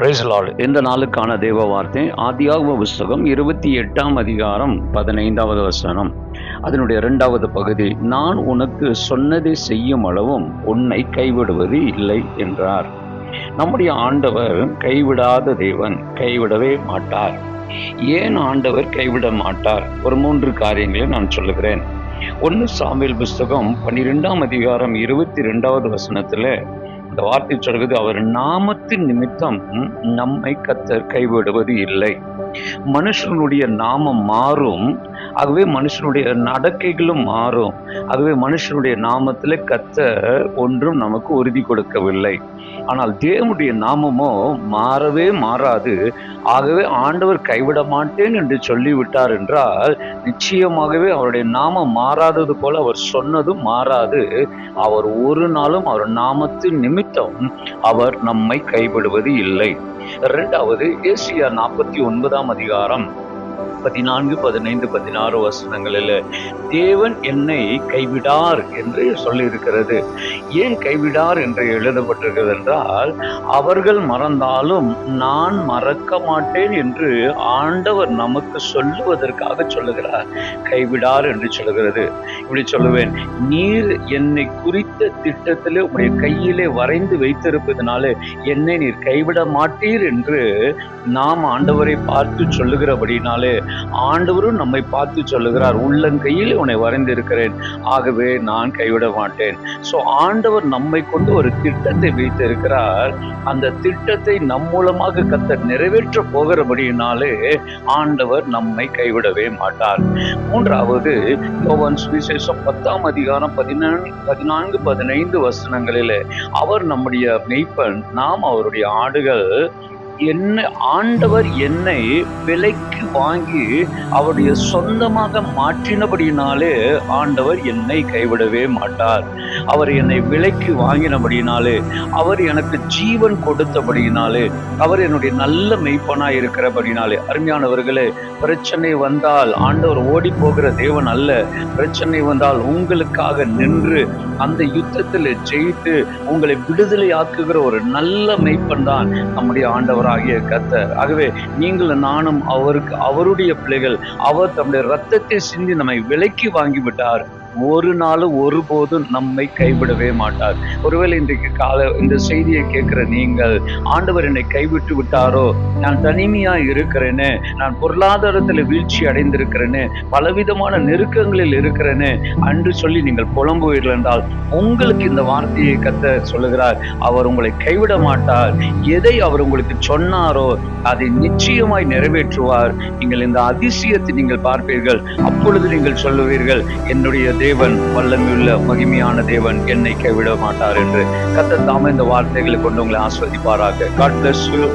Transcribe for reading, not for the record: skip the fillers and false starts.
Price Lord. இந்த நாளுக்கான தேவ வார்த்தை ஆதியாகம புஸ்தகம் 28ஆம் அதிகாரம் 15வது வசனம். அதனுடைய 2வது பகுதி, நான் உனக்கு சொன்னதை செய்யும் அளவும் உன்னை கைவிடுவது இல்லை என்றார். நம்முடைய ஆண்டவர் கைவிடாத தேவன், கைவிடவே மாட்டார். ஏன் ஆண்டவர் கைவிட மாட்டார்? ஒரு 3 காரியங்களை நான் சொல்லுகிறேன். 1 சாமுவேல் புஸ்தகம் 12ஆம் அதிகாரம் 22வது வசனத்துல இந்த வார்த்தை சொல்கிறது, அவர் நாமத்தின் நிமித்தம் நம்மை கர்த்தர் கைவிடுவது இல்லை. மனுஷனுடைய நாமம் மாறும், ஆகவே மனுஷனுடைய நடக்கைகளும் மாறும். ஆகவே மனுஷனுடைய நாமத்திலே கர்த்தர் ஒன்றும் நமக்கு உறுதி கொடுக்கவில்லை. ஆனால் தேவனுடைய நாமமோ மாறவே மாறாது. ஆகவே ஆண்டவர் கைவிட மாட்டேன் என்று சொல்லிவிட்டார் என்றால் நிச்சயமாகவே அவருடைய நாமம் மாறாதது போல அவர் சொன்னதும் மாறாது. அவர் ஒரு நாளும் அவர் நாமத்தின் நிமித்தம் அவர் நம்மை கைவிடுவது இல்லை. 2வது, ஏசாயா 49ஆம் அதிகாரம் 14, 15, 16 வசனங்களில் தேவன் என்னை கைவிடார் என்று சொல்லியிருக்கிறது. ஏன் கைவிடார் என்று எழுதப்பட்டிருக்கிறது என்றால், அவர்கள் மறந்தாலும் நான் மறக்க மாட்டேன் என்று ஆண்டவர் நமக்கு சொல்லுவதற்காக சொல்லுகிறார். கைவிடார் என்று சொல்லுகிறது. இப்படி சொல்லுவேன், நீர் என்னை குறித்த திட்டத்திலே உடைய கையிலே வரைந்து வைத்திருப்பதனாலே என்னை நீர் கைவிட மாட்டீர் என்று நாம் ஆண்டவரை பார்த்து சொல்லுகிறபடினாலே ஆண்டவரும் நம்மை பார்த்து சொல்லுகிறார், உள்ளங்கையில் உன்னை வரைந்திருக்கிறேன், ஆகவே நான் கைவிட மாட்டேன். ஸோ ஆண்டவர் நம்மை கொண்டு ஒரு திட்டத்தை வைத்திருக்கிறார். அந்த திட்டத்தை நம் மூலமாக கர்த்தர் நிறைவேற்ற போகிறபடியினாலே ஆண்டவர் நம்மை கைவிடவே மாட்டார். 3வது, யோவான் சுவிசேஷம் 10ஆம் அதிகாரம் 14, 15 வசனங்களிலே அவர் நம்முடைய மெய்ப்பன், நாம் அவருடைய ஆடுகள். ஆண்டவர் என்னை விலைக்கு வாங்கி அவருடைய சொந்தமாக மாற்றினபடினாலே ஆண்டவர் என்னை கைவிடவே மாட்டார். அவர் என்னை விலைக்கு வாங்கினபடினாலே, அவர் எனக்கு ஜீவன் கொடுத்தபடினாலே, அவர் என்னுடைய நல்ல மெய்ப்பனாய் இருக்கிறபடினாலே. அருமையானவர்களே, பிரச்சனை வந்தால் ஆண்டவர் ஓடி போகிற தேவன் அல்ல. பிரச்சனை வந்தால் உங்களுக்காக நின்று அந்த யுத்தத்தில் ஜெயித்து உங்களை விடுதலை ஆக்குகிற ஒரு நல்ல மெய்ப்பன் தான் நம்முடைய ஆண்டவராகிய கர்த்தர். ஆகவே நீங்கள் நானும் அவருடைய பிள்ளைகள். அவர் தம்முடைய ரத்தத்தை சிந்தி நம்மை விலைக்கு வாங்கிவிட்டார். ஒரு நாளும் ஒருபோதும் நம்மை கைவிடவே மாட்டார். ஒருவேளை இன்றைக்கு இந்த செய்தியை கேட்கிற நீங்கள், ஆண்டவர் என்னை கைவிட்டு விட்டாரோ, நான் தனிமையா இருக்கிறேனே, நான் பொருளாதாரத்தில் வீழ்ச்சி அடைந்திருக்கிறேனே, பலவிதமான நெருக்கங்களில் இருக்கிறேனே என்று சொல்லி நீங்கள் புலம்புவீர்கள் என்றால், உங்களுக்கு இந்த வார்த்தையை கர்த்தர் சொல்லுகிறார், அவர் உங்களை கைவிட மாட்டார். எதை அவர் உங்களுக்கு சொன்னாரோ அதை நிச்சயமாய் நிறைவேற்றுவார். நீங்கள் இந்த அதிசயத்தை நீங்கள் பார்ப்பீர்கள். அப்பொழுது நீங்கள் சொல்லுவீர்கள், என்னுடைய தேவன் வல்லமையுள்ள மகிமையான தேவன், என்னை கைவிட மாட்டார் என்று. கர்த்தர் தாமே இந்த வார்த்தைகளை கொண்டு உங்களை ஆஸ்வதிப்பாராக. God bless you.